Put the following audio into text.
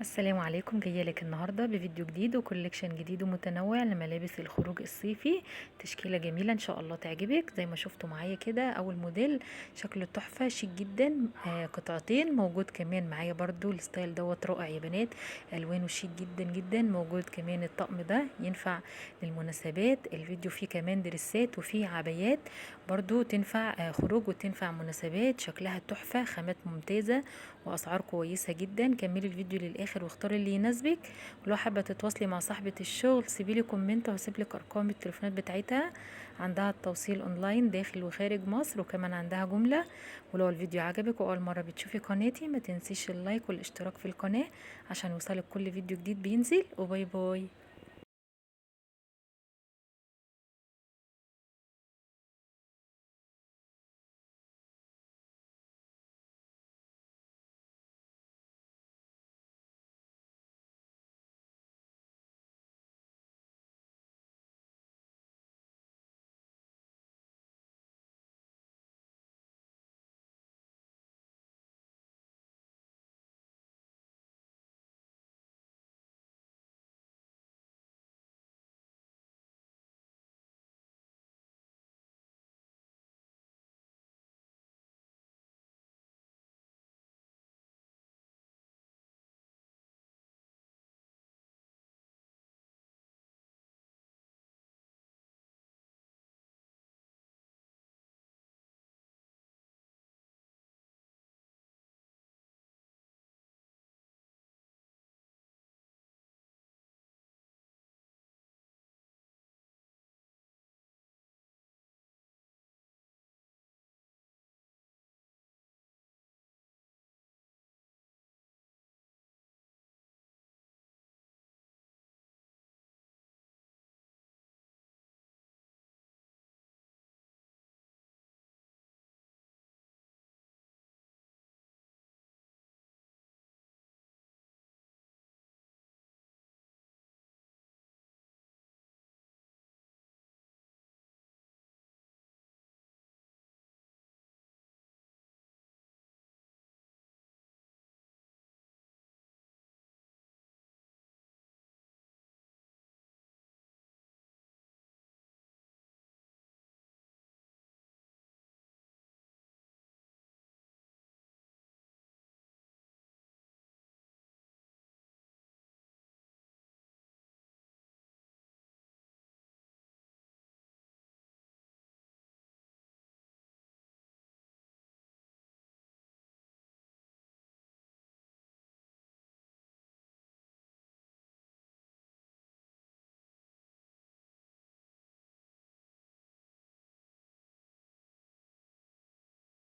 السلام عليكم، جايه لك النهارده بفيديو جديد وكوليكشن جديد ومتنوع لملابس الخروج الصيفي. تشكيله جميله ان شاء الله تعجبك. زي ما شفتوا معايا كده اول موديل شكله تحفه شيك جدا. قطعتين موجود كمان معايا برضو الستايل دوت رائع يا بنات، الوانه شيك جدا جدا. موجود كمان الطقم ده ينفع للمناسبات. الفيديو فيه كمان دريسات وفيه عبايات برضو تنفع خروج وتنفع مناسبات. شكلها تحفه، خامات ممتازه واسعار كويسه جدا. كملي الفيديو للاخر واختاري اللي يناسبك. ولو حابه تتواصلي مع صاحبه الشغل سيبيلي كومنت وهسيب لك ارقام التليفونات بتاعتها. عندها التوصيل اونلاين داخل وخارج مصر، وكمان عندها جمله. ولو الفيديو عجبك واول مره بتشوفي قناتي ما تنسيش اللايك والاشتراك في القناه عشان يوصلك كل فيديو جديد بينزل. وباي باي.